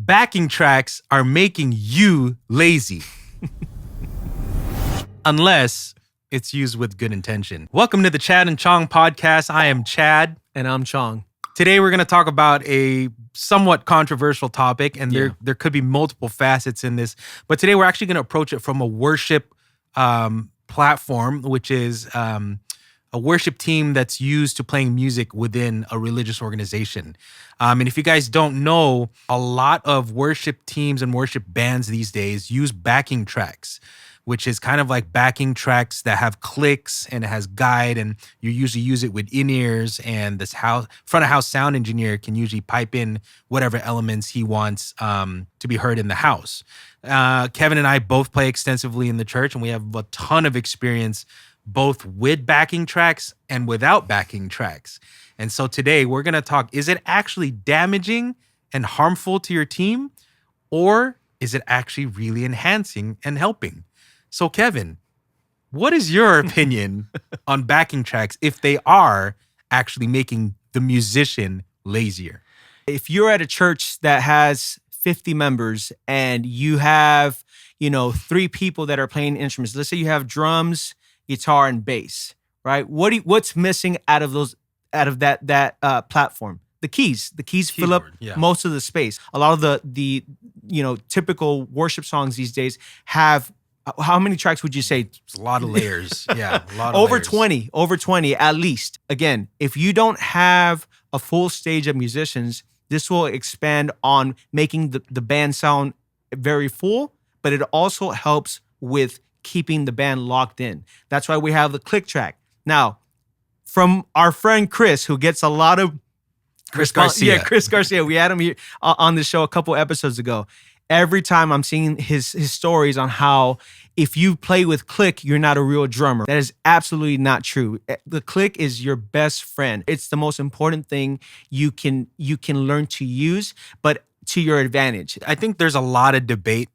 backing tracks are making you lazy. Unless it's used with good intention. Welcome to the Chad and Chong podcast. I am Chad. And I'm Chong. Today we're going to talk about a somewhat controversial topic, and there could be multiple facets in this. But today we're actually going to approach it from a worship platform, which is a worship team that's used to playing music within a religious organization. And if you guys don't know, a lot of worship teams and worship bands these days use backing tracks, which is kind of like backing tracks that have clicks and it has guide, and you usually use it with in-ears, and this front of house sound engineer can usually pipe in whatever elements he wants to be heard in the house. Kevin and I both play extensively in the church, and we have a ton of experience both with backing tracks and without backing tracks. And so today we're going to talk, is it actually damaging and harmful to your team, or is it actually really enhancing and helping? So Kevin, what is your opinion on backing tracks if they are actually making the musician lazier? If you're at a church that has 50 members and you have, 3 people that are playing instruments, let's say you have drums, guitar, and bass, right? What's missing out of that platform? The keys. The keys fill up most of the space. A lot of the typical worship songs these days have. How many tracks would you say? It's a lot of layers. Yeah, a lot of over layers. Over 20 at least. Again, if you don't have a full stage of musicians, this will expand on making the band sound very full, but it also helps with keeping the band locked in. That's why we have the click track. Now, from our friend Chris, who gets a lot of Chris Garcia. Yeah, Chris Garcia. We had him here on the show a couple episodes ago. Every time I'm seeing his stories on how if you play with click, you're not a real drummer. That is absolutely not true. The click is your best friend. It's the most important thing you can learn to use, but to your advantage. I think there's a lot of debate,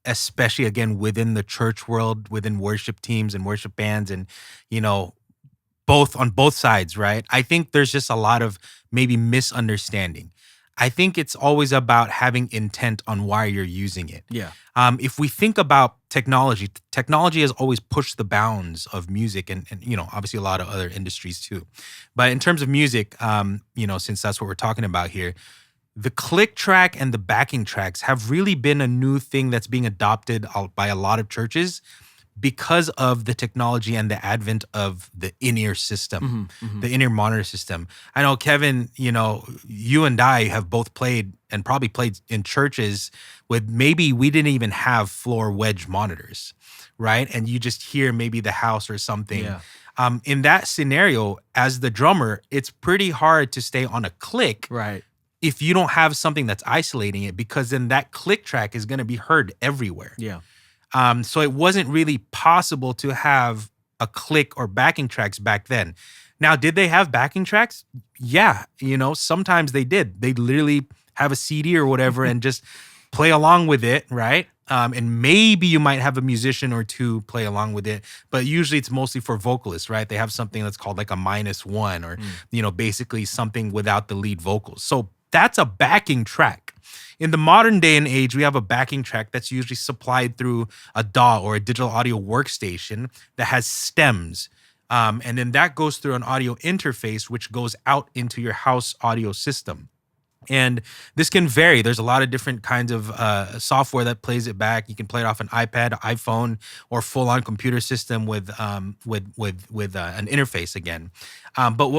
especially again within the church world, within worship teams and worship bands, and on both sides, right? I think there's just a lot of maybe misunderstanding. I think it's always about having intent on why you're using it. Yeah. If we think about technology has always pushed the bounds of music and obviously a lot of other industries too. But in terms of music, since that's what we're talking about here, the click track and the backing tracks have really been a new thing that's being adopted by a lot of churches because of the technology and the advent of the in-ear system, the in-ear monitor system. I know, Kevin, you and I have both played and probably played in churches with maybe we didn't even have floor wedge monitors, right? And you just hear maybe the house or something. Yeah. In that scenario, as the drummer, it's pretty hard to stay on a click. Right. If you don't have something that's isolating it, because then that click track is going to be heard everywhere. Yeah. So it wasn't really possible to have a click or backing tracks back then. Now, did they have backing tracks? Yeah, sometimes they did. They'd literally have a CD or whatever and just play along with it, right? And maybe you might have a musician or two play along with it, but usually it's mostly for vocalists, right? They have something that's called like a -1 or, basically something without the lead vocals. So that's a backing track. In the modern day and age, we have a backing track that's usually supplied through a DAW or a digital audio workstation that has stems. And then that goes through an audio interface, which goes out into your house audio system. And this can vary. There's a lot of different kinds of software that plays it back. You can play it off an iPad, iPhone, or full-on computer system with an interface again. But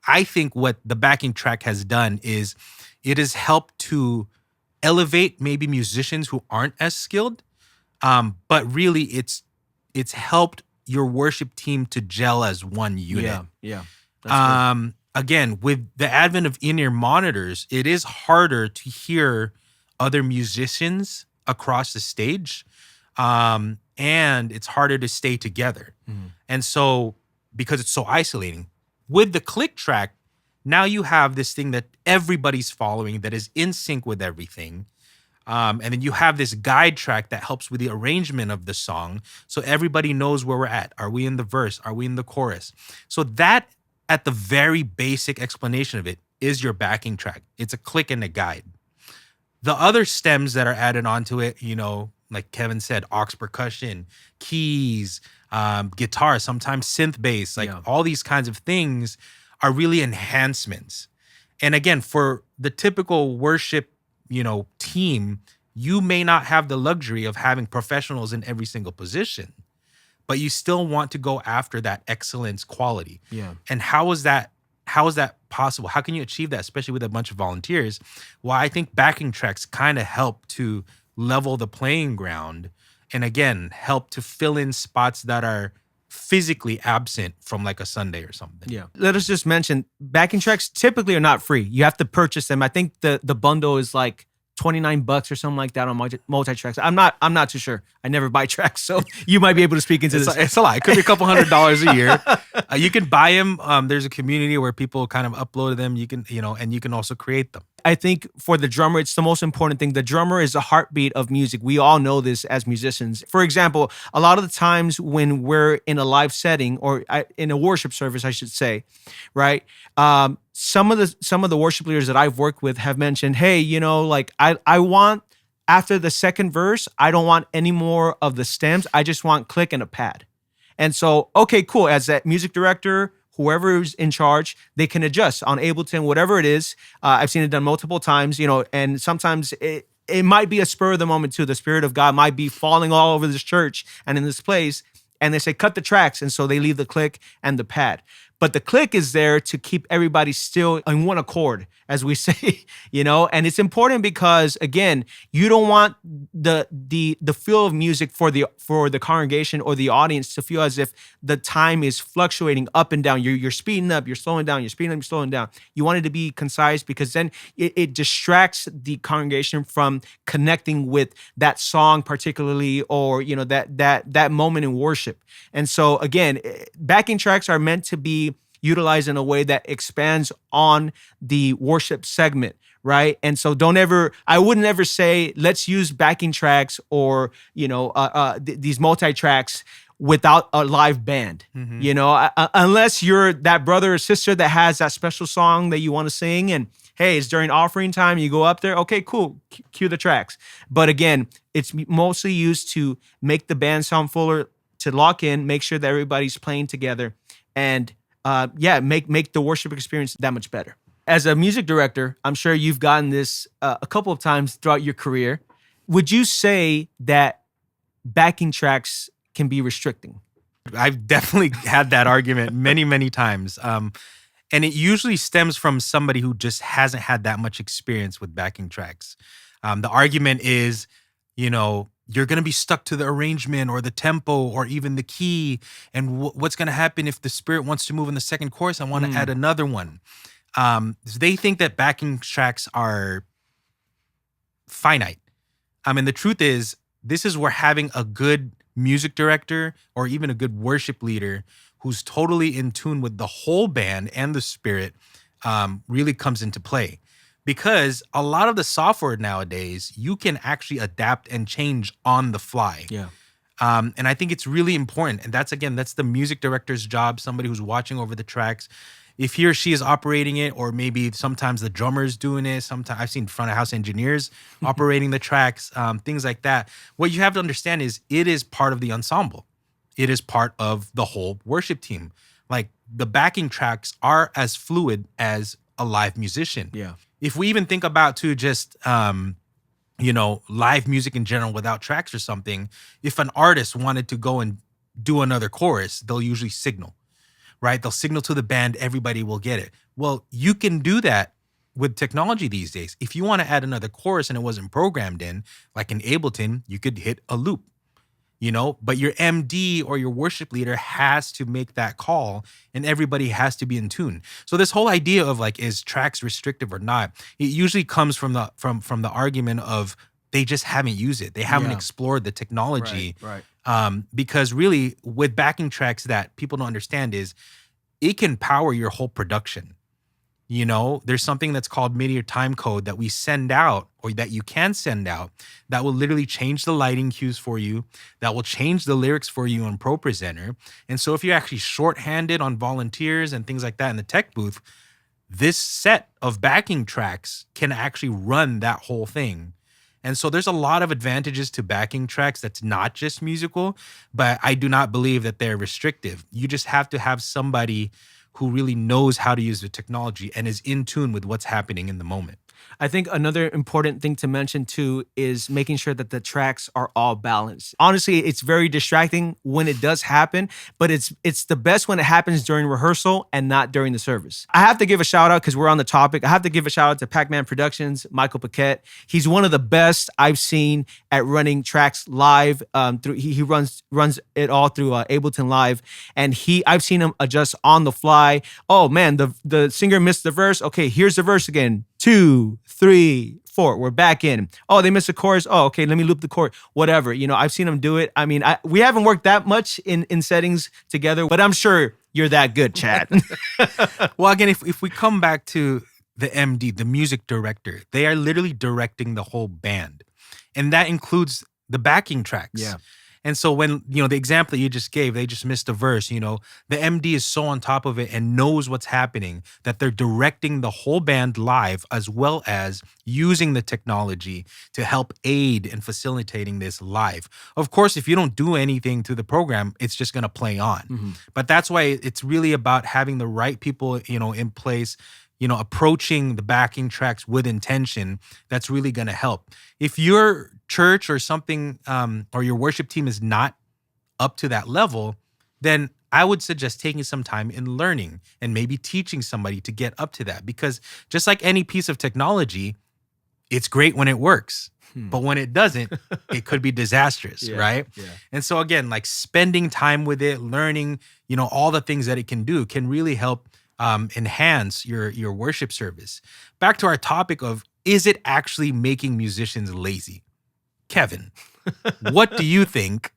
I think what the backing track has done is it has helped to elevate maybe musicians who aren't as skilled, but really it's helped your worship team to gel as one unit. Yeah. Again, with the advent of in-ear monitors, it is harder to hear other musicians across the stage, and it's harder to stay together. And so, because it's so isolating, with the click track, now you have this thing that everybody's following that is in sync with everything. And then you have this guide track that helps with the arrangement of the song. So everybody knows where we're at. Are we in the verse? Are we in the chorus? So that, at the very basic explanation of it, is your backing track. It's a click and a guide. The other stems that are added onto it, like Kevin said, aux percussion, keys, guitar, sometimes synth bass, like Yeah. all these kinds of things are really enhancements. And again, for the typical worship, team, you may not have the luxury of having professionals in every single position, but you still want to go after that excellence quality. Yeah. And how is that possible? How can you achieve that, especially with a bunch of volunteers? Well, I think backing tracks kind of help to level the playing ground and again help to fill in spots that are physically absent from like a Sunday or something. Yeah. Let us just mention backing tracks typically are not free. You have to purchase them. I think the bundle is like $29 or something like that on multi-tracks. I'm not too sure. I never buy tracks, so you might be able to speak into this. It's a lot. It could be a couple $100 a year. You can buy them. There's a community where people kind of upload them. You can, and you can also create them. I think for the drummer, it's the most important thing. The drummer is the heartbeat of music. We all know this as musicians. For example, a lot of the times when we're in a live setting or in a worship service, I should say, right? Some of the worship leaders that I've worked with have mentioned, hey, like I want after the second verse, I don't want any more of the stems. I just want click and a pad. And so, okay, cool. As that music director, whoever is in charge, they can adjust on Ableton, whatever it is. I've seen it done multiple times, and sometimes it might be a spur of the moment too. The Spirit of God might be falling all over this church and in this place. And they say, cut the tracks. And so they leave the click and the pad. But the click is there to keep everybody still in one accord, as we say, and it's important because again, you don't want the feel of music for the congregation or the audience to feel as if the time is fluctuating up and down. You're speeding up, you're slowing down, you're speeding up, you're slowing down. You want it to be concise because then it distracts the congregation from connecting with that song particularly, or that moment in worship. And so again, backing tracks are meant to be utilized in a way that expands on the worship segment, right? And so I wouldn't ever say, let's use backing tracks or, these multi-tracks without a live band, unless you're that brother or sister that has that special song that you want to sing and hey, it's during offering time, you go up there, okay, cool, cue the tracks. But again, it's mostly used to make the band sound fuller, to lock in, make sure that everybody's playing together, and make the worship experience that much better. As a music director, I'm sure you've gotten this a couple of times throughout your career. Would you say that backing tracks can be restricting? I've definitely had that argument many, many times. And it usually stems from somebody who just hasn't had that much experience with backing tracks. The argument is, you're going to be stuck to the arrangement or the tempo or even the key. And what's going to happen if the Spirit wants to move in the second chorus? I want to add another one. They think that backing tracks are finite. And the truth is, this is where having a good music director or even a good worship leader who's totally in tune with the whole band and the Spirit really comes into play. Because a lot of the software nowadays, you can actually adapt and change on the fly. Yeah. And I think it's really important. And that's the music director's job, somebody who's watching over the tracks. If he or she is operating it, or maybe sometimes the drummer's doing it. Sometimes I've seen front of house engineers operating the tracks, things like that. What you have to understand is it is part of the ensemble. It is part of the whole worship team. Like the backing tracks are as fluid as a live musician. Yeah. If we even think about just live music in general without tracks or something, if an artist wanted to go and do another chorus, they'll usually signal, right? They'll signal to the band, everybody will get it. Well, you can do that with technology these days. If you want to add another chorus and it wasn't programmed in, like in Ableton, you could hit a loop. But your MD or your worship leader has to make that call and everybody has to be in tune. So this whole idea of like, is tracks restrictive or not? It usually comes from the argument of they just haven't used it. They haven't explored the technology. Right. Because really with backing tracks that people don't understand is it can power your whole production. There's something that's called MIDI or time code that we send out, or that you can send out, that will literally change the lighting cues for you, that will change the lyrics for you on ProPresenter. And so if you're actually shorthanded on volunteers and things like that in the tech booth, this set of backing tracks can actually run that whole thing. And so there's a lot of advantages to backing tracks that's not just musical, but I do not believe that they're restrictive. You just have to have somebody who really knows how to use the technology and is in tune with what's happening in the moment. I think another important thing to mention too is making sure that the tracks are all balanced. Honestly, it's very distracting when it does happen, but it's the best when it happens during rehearsal and not during the service. I have to give a shout out because we're on the topic. I have to give a shout out to Pac-Man Productions, Michael Paquette. He's one of the best I've seen at running tracks live. He runs it all through Ableton Live, and I've seen him adjust on the fly. Oh man, the singer missed the verse. Okay, here's the verse again. 2, 3, 4. We're back in. Oh, they missed a chorus. Oh, okay. Let me loop the chord. Whatever. I've seen them do it. I mean, we haven't worked that much in settings together, but I'm sure you're that good, Chad. Well, again, if we come back to the MD, the music director, they are literally directing the whole band, and that includes the backing tracks. Yeah. And so when, the example that you just gave, they just missed a verse, the MD is so on top of it and knows what's happening that they're directing the whole band live, as well as using the technology to help aid in facilitating this live. Of course, if you don't do anything to the program, it's just going to play on. Mm-hmm. But that's why it's really about having the right people, in place, approaching the backing tracks with intention. That's really going to help. If your church or something, or your worship team is not up to that level, then I would suggest taking some time in learning and maybe teaching somebody to get up to that. Because just like any piece of technology, it's great when it works. But when it doesn't, it could be disastrous, right? Yeah. And so again, like spending time with it, learning, all the things that it can do can really help enhance your worship service. Back to our topic of, is it actually making musicians lazy? Kevin, what do you think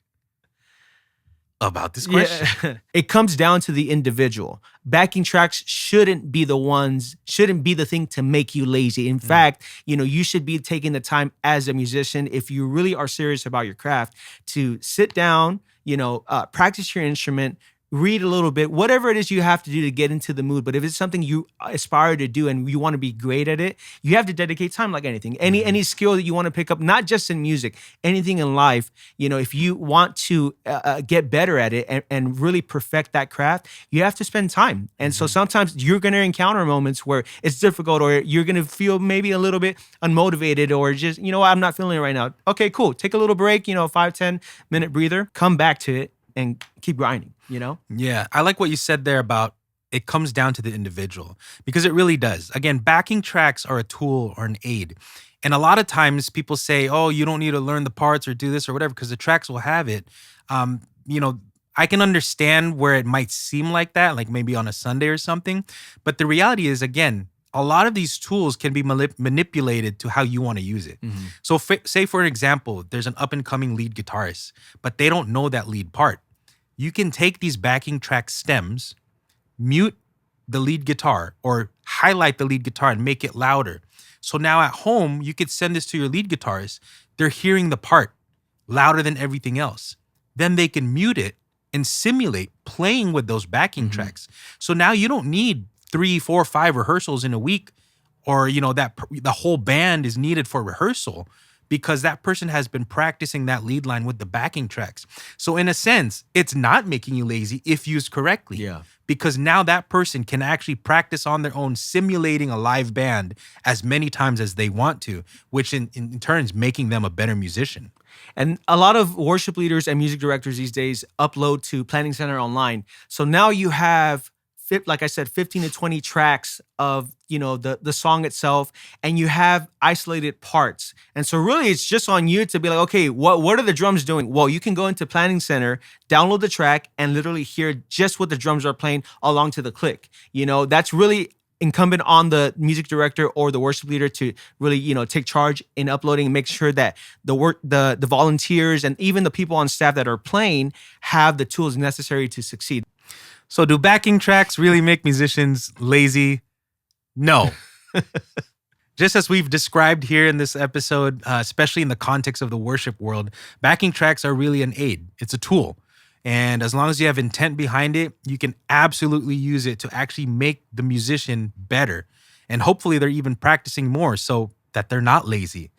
about this question? Yeah. It comes down to the individual. Backing tracks shouldn't be the thing to make you lazy. In fact, you should be taking the time as a musician, if you really are serious about your craft, to sit down, practice your instrument, read a little bit, whatever it is you have to do to get into the mood. But if it's something you aspire to do and you want to be great at it, you have to dedicate time like anything. Any skill that you want to pick up, not just in music, anything in life, if you want to get better at it and really perfect that craft, you have to spend time. And so sometimes you're going to encounter moments where it's difficult, or you're going to feel maybe a little bit unmotivated, or just, I'm not feeling it right now. Okay, cool. Take a little break, 5-10 minute breather, come back to it and keep grinding, Yeah, I like what you said there about it comes down to the individual, because it really does. Again, backing tracks are a tool or an aid. And a lot of times people say, oh, you don't need to learn the parts or do this or whatever because the tracks will have it. I can understand where it might seem like that, like maybe on a Sunday or something. But the reality is, again, a lot of these tools can be manipulated to how you want to use it. Mm-hmm. So say, for an example, there's an up-and-coming lead guitarist, but they don't know that lead part. You can take these backing track stems, mute the lead guitar, or highlight the lead guitar and make it louder. So now at home, you could send this to your lead guitarist. They're hearing the part louder than everything else. Then they can mute it and simulate playing with those backing tracks. So now you don't need 3, 4, 5 rehearsals in a week, or that the whole band is needed for rehearsal, because that person has been practicing that lead line with the backing tracks. So in a sense, it's not making you lazy if used correctly. Yeah. Because now that person can actually practice on their own, simulating a live band as many times as they want to, which in turn is making them a better musician. And a lot of worship leaders and music directors these days upload to Planning Center online. So now you have, like I said, 15 to 20 tracks of, the song itself, and you have isolated parts. And so really it's just on you to be like, okay, what are the drums doing? Well, you can go into Planning Center, download the track, and literally hear just what the drums are playing along to the click. That's really incumbent on the music director or the worship leader to really, take charge in uploading and make sure that the volunteers and even the people on staff that are playing have the tools necessary to succeed. So do backing tracks really make musicians lazy? No. Just as we've described here in this episode, especially in the context of the worship world, backing tracks are really an aid. It's a tool. And as long as you have intent behind it, you can absolutely use it to actually make the musician better. And hopefully they're even practicing more so that they're not lazy.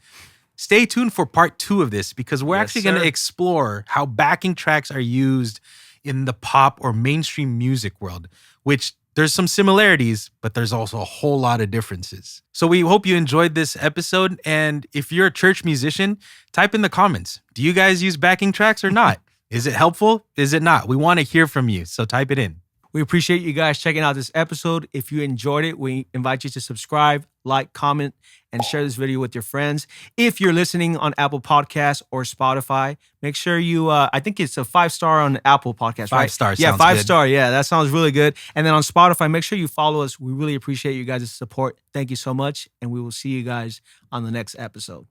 Stay tuned for part 2 of this because we're Yes, actually going to sir. explore how backing tracks are used in the pop or mainstream music world, which there's some similarities, but there's also a whole lot of differences. So we hope you enjoyed this episode. And if you're a church musician, type in the comments. Do you guys use backing tracks or not? Is it helpful? Is it not? We want to hear from you. So type it in. We appreciate you guys checking out this episode. If you enjoyed it, we invite you to subscribe, like, comment, and share this video with your friends. If you're listening on Apple Podcasts or Spotify, make sure you, I think it's a 5-star on Apple Podcasts, right? 5 stars. Yeah, sounds 5-star. Yeah, that sounds really good. And then on Spotify, make sure you follow us. We really appreciate you guys' support. Thank you so much. And we will see you guys on the next episode.